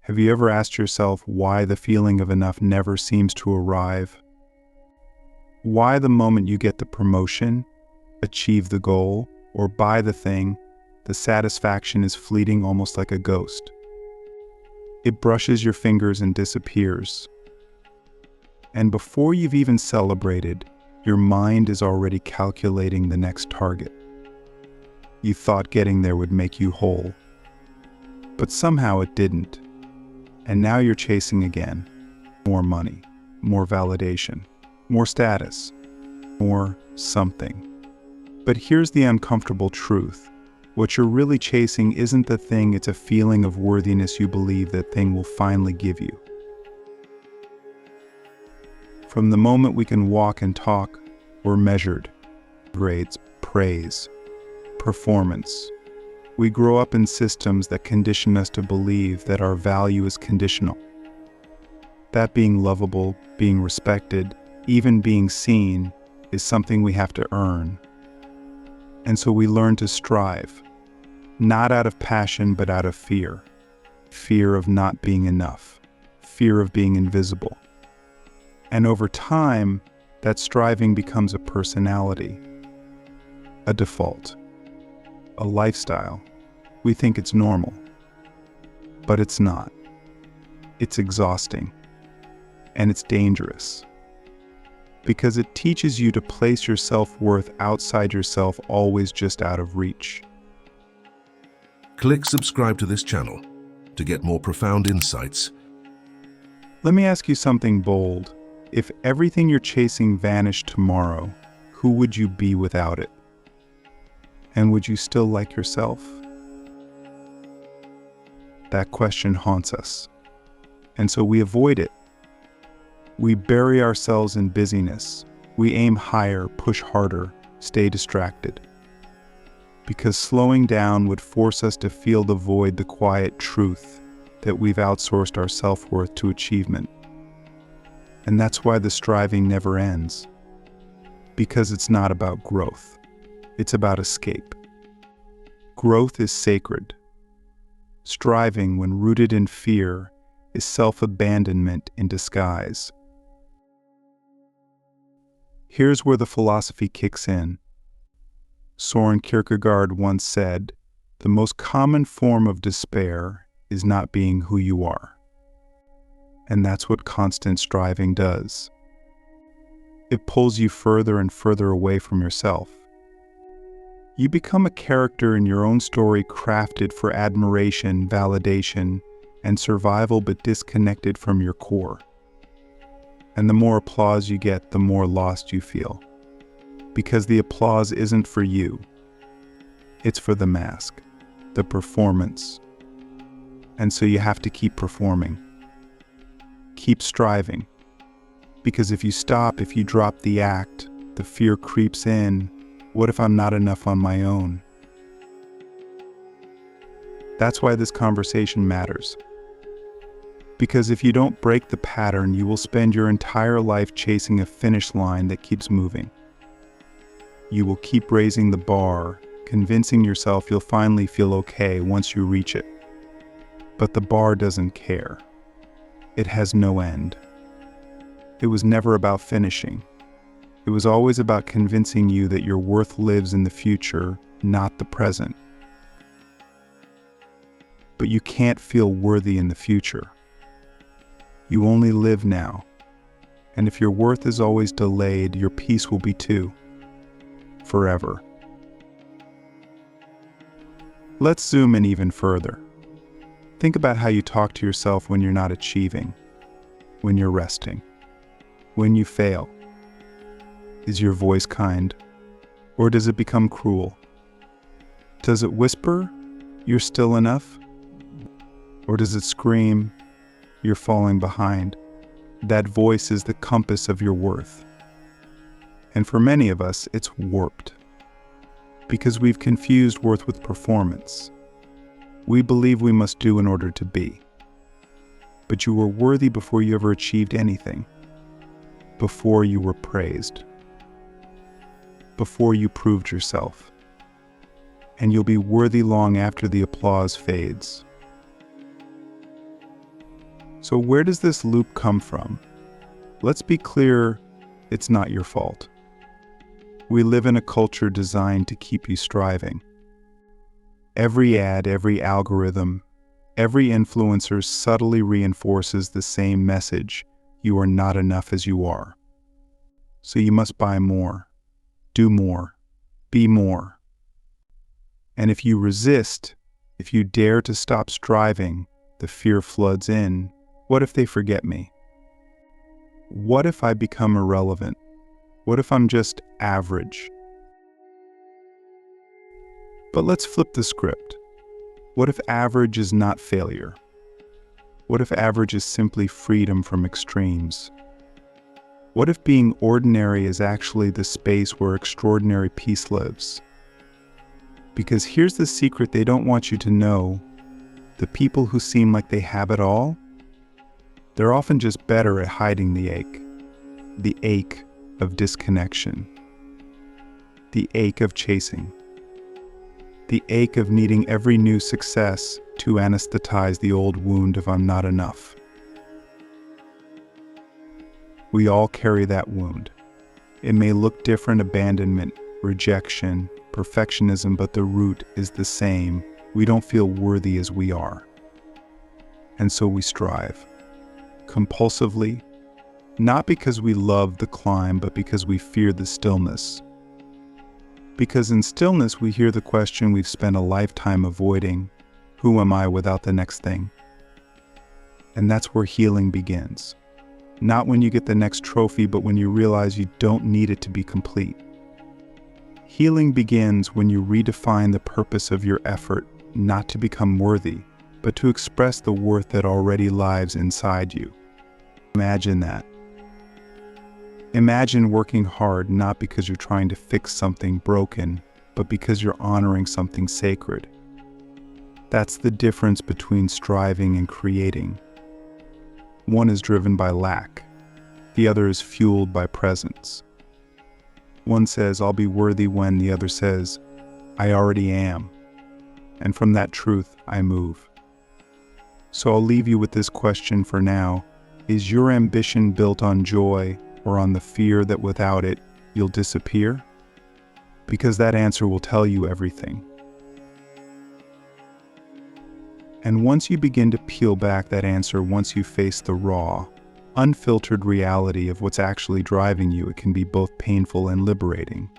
Have you ever asked yourself why the feeling of enough never seems to arrive? Why the moment you get the promotion, achieve the goal, or buy the thing, the satisfaction is fleeting almost like a ghost? It brushes your fingers and disappears. And before you've even celebrated, your mind is already calculating the next target. You thought getting there would make you whole, but somehow it didn't. And now you're chasing again. More money, more validation, more status, more something. But here's the uncomfortable truth. What you're really chasing isn't the thing, it's a feeling of worthiness you believe that thing will finally give you. From the moment we can walk and talk, we're measured. Grades, praise, performance. We grow up in systems that condition us to believe that our value is conditional. That being lovable, being respected, even being seen, is something we have to earn. And so we learn to strive, not out of passion but out of fear. Fear of not being enough, fear of being invisible. And over time, that striving becomes a personality, a default, a lifestyle. We think it's normal, but it's not. It's exhausting, and it's dangerous, because it teaches you to place your self-worth outside yourself, always just out of reach. Click subscribe to this channel to get more profound insights. Let me ask you something bold. If everything you're chasing vanished tomorrow, who would you be without it? And would you still like yourself? That question haunts us, and so we avoid it. We bury ourselves in busyness. We aim higher, push harder, stay distracted. Because slowing down would force us to feel the void, the quiet truth that we've outsourced our self-worth to achievement. And that's why the striving never ends. Because it's not about growth. It's about escape. Growth is sacred. Striving, when rooted in fear, is self-abandonment in disguise. Here's where the philosophy kicks in. Søren Kierkegaard once said, "The most common form of despair is not being who you are." And that's what constant striving does. It pulls you further and further away from yourself. You become a character in your own story, crafted for admiration, validation, and survival, but disconnected from your core. And the more applause you get, the more lost you feel. Because the applause isn't for you. It's for the mask, the performance. And so you have to keep performing. Keep striving. Because if you stop, if you drop the act, the fear creeps in. What if I'm not enough on my own? That's why this conversation matters. Because if you don't break the pattern, you will spend your entire life chasing a finish line that keeps moving. You will keep raising the bar, convincing yourself you'll finally feel okay once you reach it. But the bar doesn't care. It has no end. It was never about finishing. It was always about convincing you that your worth lives in the future, not the present. But you can't feel worthy in the future. You only live now. And if your worth is always delayed, your peace will be too. Forever. Let's zoom in even further. Think about how you talk to yourself when you're not achieving, when you're resting, when you fail. Is your voice kind, or does it become cruel? Does it whisper, "You're still enough"? Or does it scream, "You're falling behind"? That voice is the compass of your worth. And for many of us, it's warped. Because we've confused worth with performance. We believe we must do in order to be. But you were worthy before you ever achieved anything. Before you were praised. Before you proved yourself. And you'll be worthy long after the applause fades. So where does this loop come from? Let's be clear, it's not your fault. We live in a culture designed to keep you striving. Every ad, every algorithm, every influencer subtly reinforces the same message: you are not enough as you are. So you must buy more, do more, be more. And if you resist, if you dare to stop striving, the fear floods in. What if they forget me? What if I become irrelevant? What if I'm just average? But let's flip the script. What if average is not failure? What if average is simply freedom from extremes? What if being ordinary is actually the space where extraordinary peace lives? Because here's the secret they don't want you to know. The people who seem like they have it all, they're often just better at hiding the ache of disconnection, the ache of chasing, the ache of needing every new success to anesthetize the old wound of I'm not enough. We all carry that wound. It may look different: abandonment, rejection, perfectionism, but the root is the same. We don't feel worthy as we are. And so we strive, compulsively, not because we love the climb, but because we fear the stillness. Because in stillness we hear the question we've spent a lifetime avoiding: who am I without the next thing? And that's where healing begins. Not when you get the next trophy, but when you realize you don't need it to be complete. Healing begins when you redefine the purpose of your effort, not to become worthy, but to express the worth that already lives inside you. Imagine that. Imagine working hard not because you're trying to fix something broken, but because you're honoring something sacred. That's the difference between striving and creating. One is driven by lack. The other is fueled by presence. One says, I'll be worthy when; the other says, I already am. And from that truth, I move. So I'll leave you with this question for now. Is your ambition built on joy or on the fear that without it, you'll disappear? Because that answer will tell you everything. And once you begin to peel back that answer, once you face the raw, unfiltered reality of what's actually driving you, it can be both painful and liberating.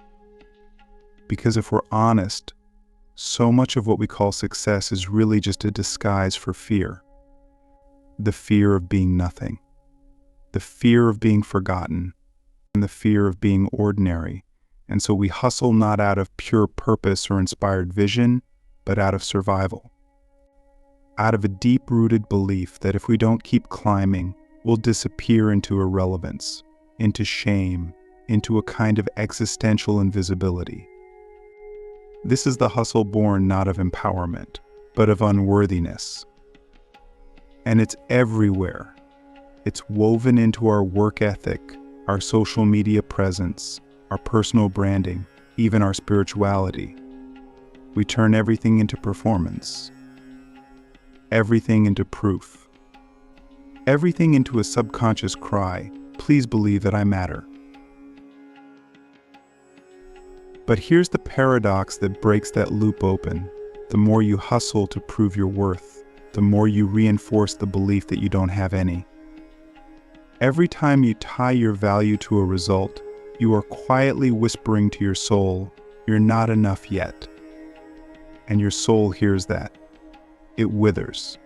Because if we're honest, so much of what we call success is really just a disguise for fear. The fear of being nothing, the fear of being forgotten, and the fear of being ordinary. And so we hustle not out of pure purpose or inspired vision, but out of survival. Out of a deep-rooted belief that if we don't keep climbing, we'll disappear into irrelevance, into shame, into a kind of existential invisibility. This is the hustle born not of empowerment, but of unworthiness. And it's everywhere. It's woven into our work ethic, our social media presence, our personal branding, even our spirituality. We turn everything into performance, everything into proof, everything into a subconscious cry, please believe that I matter. But here's the paradox that breaks that loop open. The more you hustle to prove your worth, the more you reinforce the belief that you don't have any. Every time you tie your value to a result, you are quietly whispering to your soul, you're not enough yet. And your soul hears that. It withers.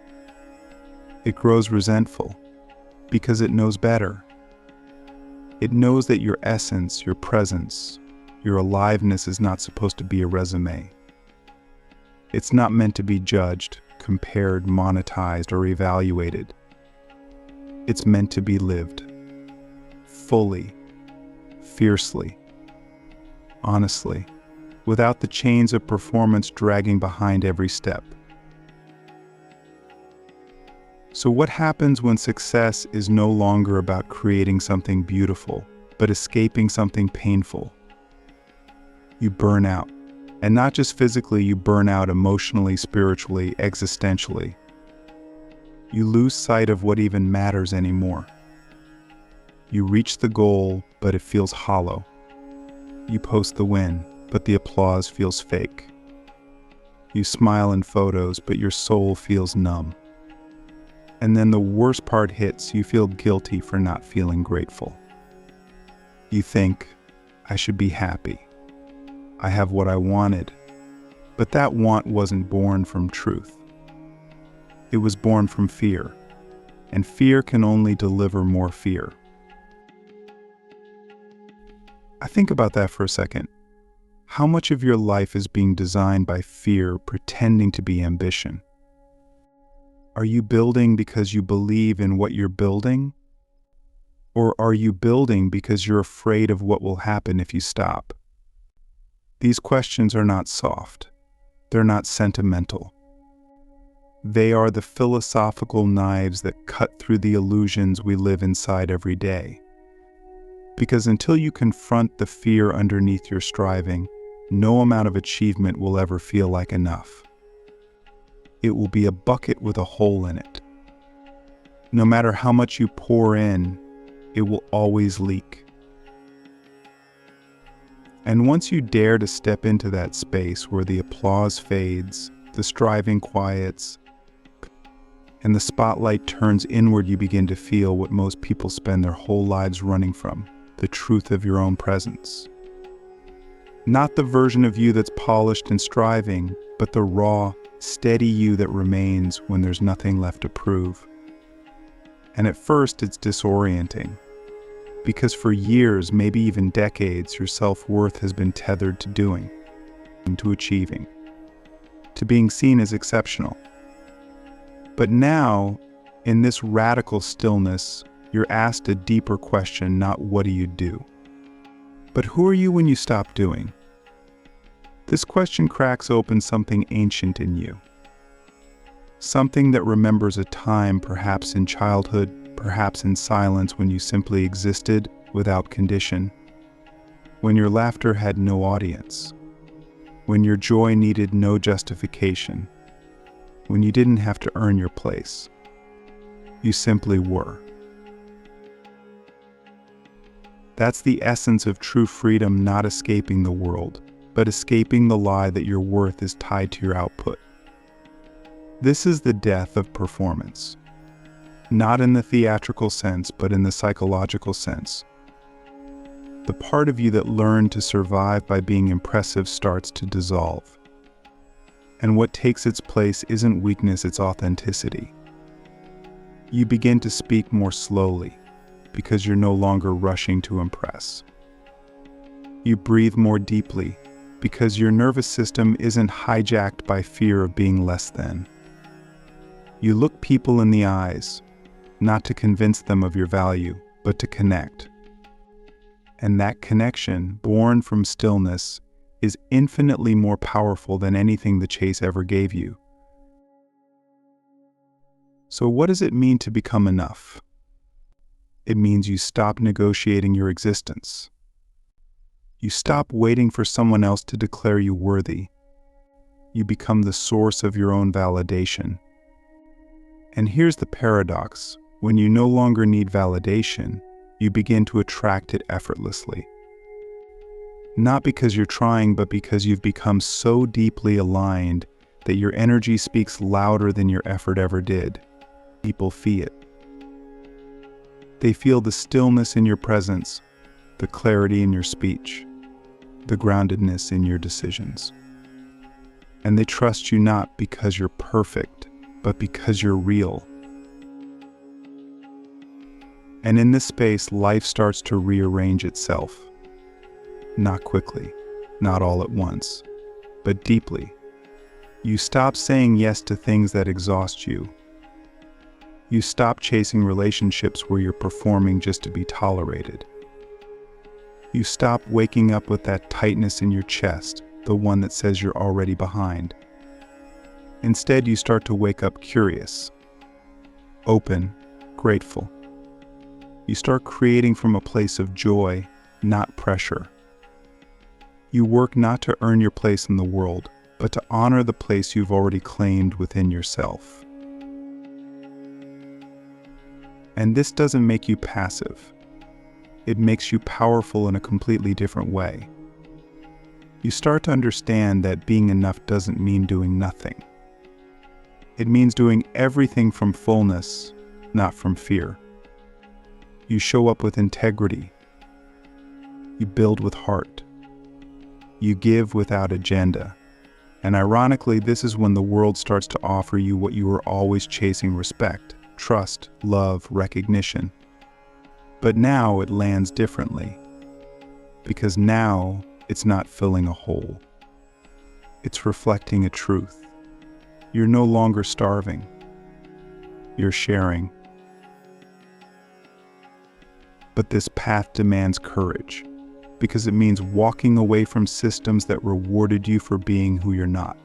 It grows resentful because it knows better. It knows that your essence, your presence, your aliveness is not supposed to be a resume. It's not meant to be judged, compared, monetized, or evaluated. It's meant to be lived, fully, fiercely, honestly, without the chains of performance dragging behind every step. So what happens when success is no longer about creating something beautiful, but escaping something painful? You burn out. And not just physically, you burn out emotionally, spiritually, existentially. You lose sight of what even matters anymore. You reach the goal, but it feels hollow. You post the win, but the applause feels fake. You smile in photos, but your soul feels numb. And then the worst part hits, you feel guilty for not feeling grateful. You think, I should be happy. I have what I wanted. But that want wasn't born from truth. It was born from fear, and fear can only deliver more fear. I think about that for a second. How much of your life is being designed by fear pretending to be ambition? Are you building because you believe in what you're building? Or are you building because you're afraid of what will happen if you stop? These questions are not soft. They're not sentimental. They are the philosophical knives that cut through the illusions we live inside every day. Because until you confront the fear underneath your striving, no amount of achievement will ever feel like enough. It will be a bucket with a hole in it. No matter how much you pour in, it will always leak. And once you dare to step into that space where the applause fades, the striving quiets, and the spotlight turns inward, you begin to feel what most people spend their whole lives running from, the truth of your own presence. Not the version of you that's polished and striving, but the raw, steady you that remains when there's nothing left to prove. And at first it's disorienting, because for years, maybe even decades, your self-worth has been tethered to doing, to achieving, to being seen as exceptional. But now, in this radical stillness, you're asked a deeper question, not what do you do, but who are you when you stop doing? This question cracks open something ancient in you. Something that remembers a time, perhaps in childhood, perhaps in silence, when you simply existed without condition, when your laughter had no audience, when your joy needed no justification, when you didn't have to earn your place. You simply were. That's the essence of true freedom, not escaping the world, but escaping the lie that your worth is tied to your output. This is the death of performance. Not in the theatrical sense, but in the psychological sense. The part of you that learned to survive by being impressive starts to dissolve. And what takes its place isn't weakness, it's authenticity. You begin to speak more slowly, because you're no longer rushing to impress. You breathe more deeply, because your nervous system isn't hijacked by fear of being less than. You look people in the eyes, not to convince them of your value, but to connect. And that connection, born from stillness, is infinitely more powerful than anything the chase ever gave you. So what does it mean to become enough? It means you stop negotiating your existence. You stop waiting for someone else to declare you worthy. You become the source of your own validation. And here's the paradox. When you no longer need validation, you begin to attract it effortlessly. Not because you're trying, but because you've become so deeply aligned that your energy speaks louder than your effort ever did. People feel it. They feel the stillness in your presence, the clarity in your speech, the groundedness in your decisions. And they trust you not because you're perfect, but because you're real. And in this space, life starts to rearrange itself. Not quickly, not all at once, but deeply. You stop saying yes to things that exhaust you. You stop chasing relationships where you're performing just to be tolerated. You stop waking up with that tightness in your chest, the one that says you're already behind. Instead, you start to wake up curious, open, grateful. You start creating from a place of joy, not pressure. You work not to earn your place in the world, but to honor the place you've already claimed within yourself. And this doesn't make you passive. It makes you powerful in a completely different way. You start to understand that being enough doesn't mean doing nothing. It means doing everything from fullness, not from fear. You show up with integrity. You build with heart. You give without agenda. And ironically, this is when the world starts to offer you what you were always chasing: respect, trust, love, recognition. But now it lands differently. Because now it's not filling a hole. It's reflecting a truth. You're no longer starving. You're sharing. But this path demands courage, because it means walking away from systems that rewarded you for being who you're not.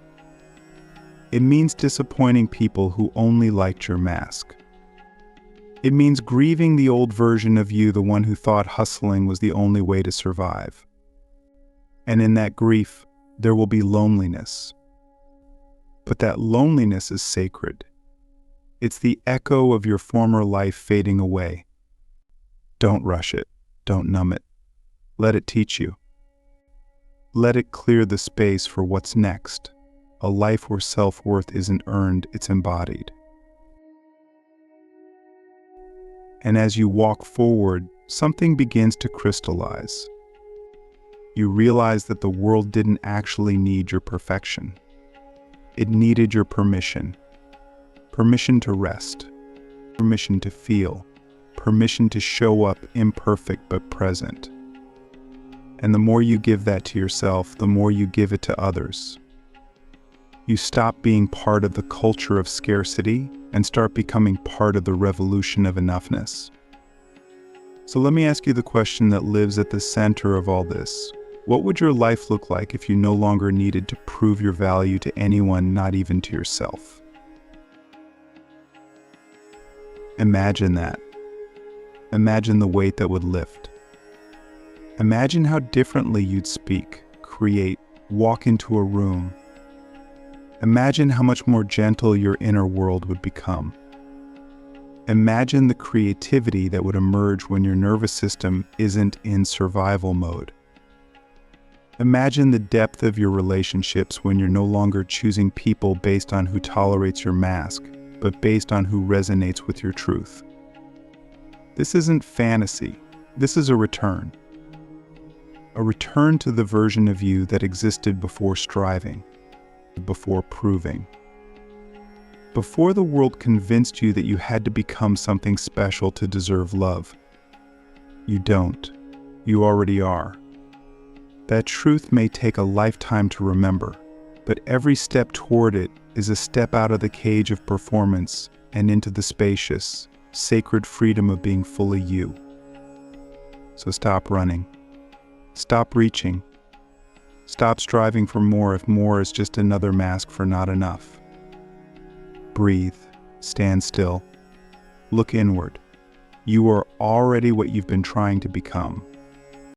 It means disappointing people who only liked your mask. It means grieving the old version of you, the one who thought hustling was the only way to survive. And in that grief, there will be loneliness. But that loneliness is sacred. It's the echo of your former life fading away. Don't rush it. Don't numb it. Let it teach you. Let it clear the space for what's next. A life where self-worth isn't earned, it's embodied. And as you walk forward, something begins to crystallize. You realize that the world didn't actually need your perfection. It needed your permission. Permission to rest. Permission to feel. Permission to show up imperfect but present. And the more you give that to yourself, the more you give it to others. You stop being part of the culture of scarcity and start becoming part of the revolution of enoughness. So let me ask you the question that lives at the center of all this. What would your life look like if you no longer needed to prove your value to anyone, not even to yourself? Imagine that. Imagine the weight that would lift. Imagine how differently you'd speak, create, walk into a room. Imagine how much more gentle your inner world would become. Imagine the creativity that would emerge when your nervous system isn't in survival mode. Imagine the depth of your relationships when you're no longer choosing people based on who tolerates your mask, but based on who resonates with your truth. This isn't fantasy. This is a return. A return to the version of you that existed before striving, before proving. Before the world convinced you that you had to become something special to deserve love. You don't. You already are. That truth may take a lifetime to remember, but every step toward it is a step out of the cage of performance and into the spacious, sacred freedom of being fully you. So stop running. Stop reaching. Stop striving for more if more is just another mask for not enough. Breathe. Stand still. Look inward. You are already what you've been trying to become.